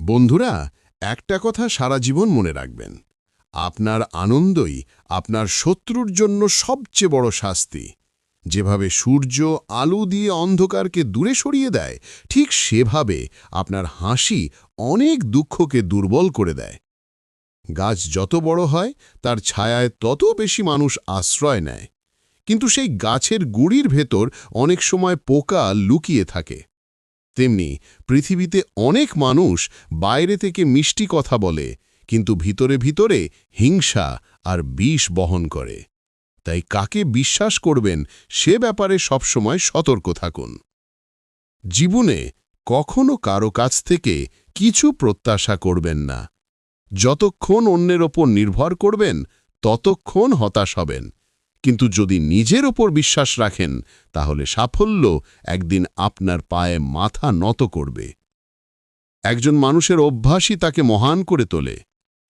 বন্ধুরা, একটা কথা সারা জীবন মনে রাখবেন। আপনার আনন্দই আপনার শত্রুর জন্য সবচেয়ে বড় শাস্তি। যেভাবে সূর্য আলো দিয়ে অন্ধকারকে দূরে সরিয়ে দেয়, ঠিক সেভাবে আপনার হাসি অনেক দুঃখকে দুর্বল করে দেয়। গাছ যত বড় হয় তার ছায়ায় তত বেশি মানুষ আশ্রয় নেয়, কিন্তু সেই গাছের গুঁড়ির ভেতর অনেক সময় পোকা লুকিয়ে থাকে। তেমনি পৃথিবীতে অনেক মানুষ বাইরে থেকে মিষ্টি কথা বলে, কিন্তু ভিতরে ভিতরে হিংসা আর বিষ বহন করে। তাই কাকে বিশ্বাস করবেন সে ব্যাপারে সবসময় সতর্ক থাকুন। জীবনে কখনো কারো কাছ থেকে কিছু প্রত্যাশা করবেন না। যতক্ষণ অন্যের ওপর নির্ভর করবেন ততক্ষণ হতাশ হবেন, কিন্তু যদি নিজের ওপর বিশ্বাস রাখেন তাহলে সাফল্য একদিন আপনার পায়ে মাথা নত করবে। একজন মানুষের অভ্যাসই তাকে মহান করে তোলে।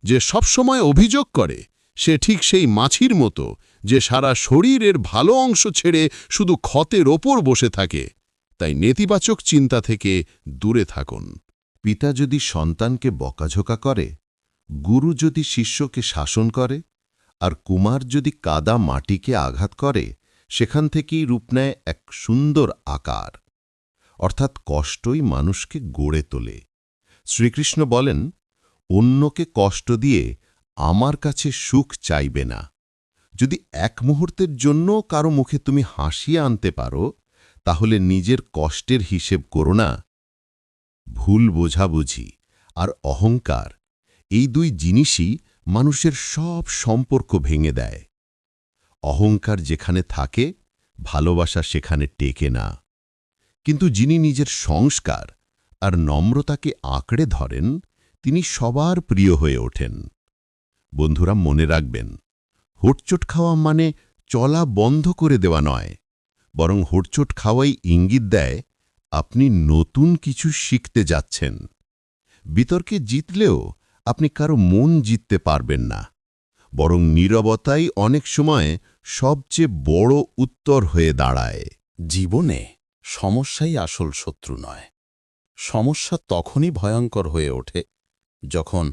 যে সবসময় অভিযোগ করে সে ঠিক সেই মাছির মতো, যে সারা শরীরের ভালো অংশ ছেড়ে শুধু ক্ষতের ওপর বসে থাকে। তাই নেতিবাচক চিন্তা থেকে দূরে থাকুন। পিতা যদি সন্তানকে বকাঝোকা করে, গুরু যদি শিষ্যকে শাসন করে, আর কুমার যদি কাদা মাটিকে আঘাত করে, সেখান থেকেই রূপ নেয় এক সুন্দর আকার। অর্থাৎ কষ্টই মানুষকে গড়ে তোলে। শ্রীকৃষ্ণ বলেন, অন্যকে কষ্ট দিয়ে আমার কাছে সুখ চাইবে না। যদি এক মুহূর্তের জন্য কারো মুখে তুমি হাসিয়ে আনতে পারো, তাহলে নিজের কষ্টের হিসেব করো না। ভুল বোঝাবুঝি আর অহংকার, এই দুই জিনিসই মানুষের সব সম্পর্ক ভেঙে দেয়। অহংকার যেখানে থাকে, ভালোবাসা সেখানে টেকে না। কিন্তু যিনি নিজের সংস্কার আর নম্রতাকে আঁকড়ে ধরেন, তিনি সবার প্রিয় হয়ে ওঠেন। বন্ধুরা, মনে রাখবেন, হোঁচট খাওয়া মানে চলা বন্ধ করে দেওয়া নয়, বরং হোঁচট খাওয়াই ইঙ্গিত দেয় আপনি নতুন কিছু শিখতে যাচ্ছেন। বিতর্কে জিতলেও আপনি কারো মন জিততে পারবেন না, বরং নীরবতাই অনেক সময় সবচেয়ে বড় উত্তর হয়ে দাঁড়ায়। জীবনে সমস্যাই আসল শত্রু নয়। সমস্যা তখনই ভয়ঙ্কর হয়ে ওঠে যখন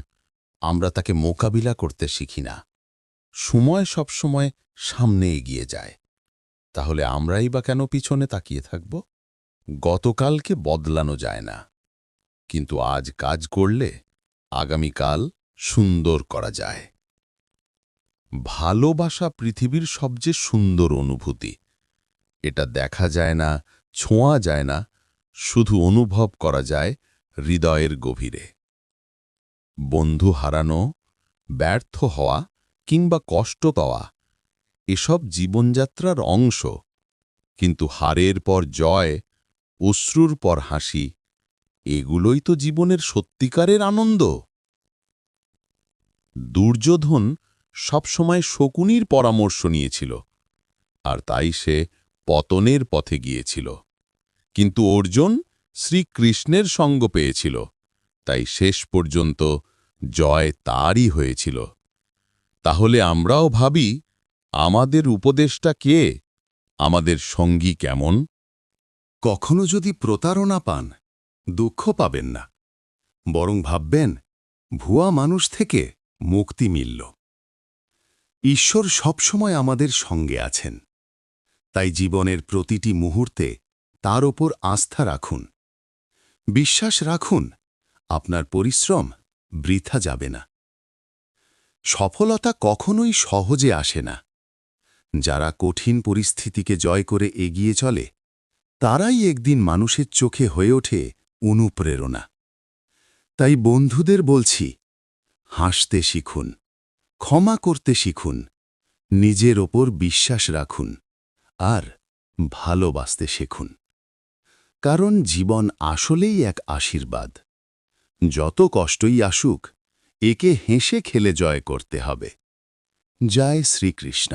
আমরা তাকে মোকাবিলা করতে শিখি না। সময় সবসময় সামনে এগিয়ে যায়, তাহলে আমরাই বা কেন পিছনে তাকিয়ে থাকব? গতকালকে বদলানো যায় না, কিন্তু আজ কাজ করলে আগামীকাল সুন্দর করা যায়। ভালোবাসা পৃথিবীর সবচেয়ে সুন্দর অনুভূতি। এটা দেখা যায় না, ছোঁয়া যায় না, শুধু অনুভব করা যায় হৃদয়ের গভীরে। বন্ধু হারানো, ব্যর্থ হওয়া কিংবা কষ্ট পাওয়া, এসব জীবনযাত্রার অংশ। কিন্তু হারের পর জয়, অশ্রুর পর হাসি, এগুলোই তো জীবনের সত্যিকারের আনন্দ। দুর্যোধন সবসময় শকুনির পরামর্শ নিয়েছিল, আর তাই সে পতনের পথে গিয়েছিল। কিন্তু অর্জুন শ্রীকৃষ্ণের সঙ্গ পেয়েছিল, তাই শেষ পর্যন্ত জয় তারই হয়েছিল। তাহলে আমরাও ভাবি, আমাদের উপদেশটা কে? আমাদের সঙ্গী কেমন? কখনো যদি প্রতারণা পান, দুঃখ পাবেন না, বরং ভাববেন ভুয়া মানুষ থেকে মুক্তি মিলল। ঈশ্বর সবসময় আমাদের সঙ্গে আছেন, তাই জীবনের প্রতিটি মুহূর্তে তার ওপর আস্থা রাখুন। বিশ্বাস রাখুন, আপনার পরিশ্রম বৃথা যাবে না। সফলতা কখনোই সহজে আসে না। যারা কঠিন পরিস্থিতিকে জয় করে এগিয়ে চলে, তারাই একদিন মানুষের চোখে হয়ে ওঠে অনুপ্রেরণা। তাই বন্ধুদের বলছি, হাসতে শিখুন, ক্ষমা করতে শিখুন, নিজের ওপর বিশ্বাস রাখুন, আর ভালোবাসতে শিখুন। কারণ জীবন আসলেই এক আশীর্বাদ। যত কষ্টই আসুক, একে হেসে খেলে জয় করতে হবে। জয় শ্রীকৃষ্ণ।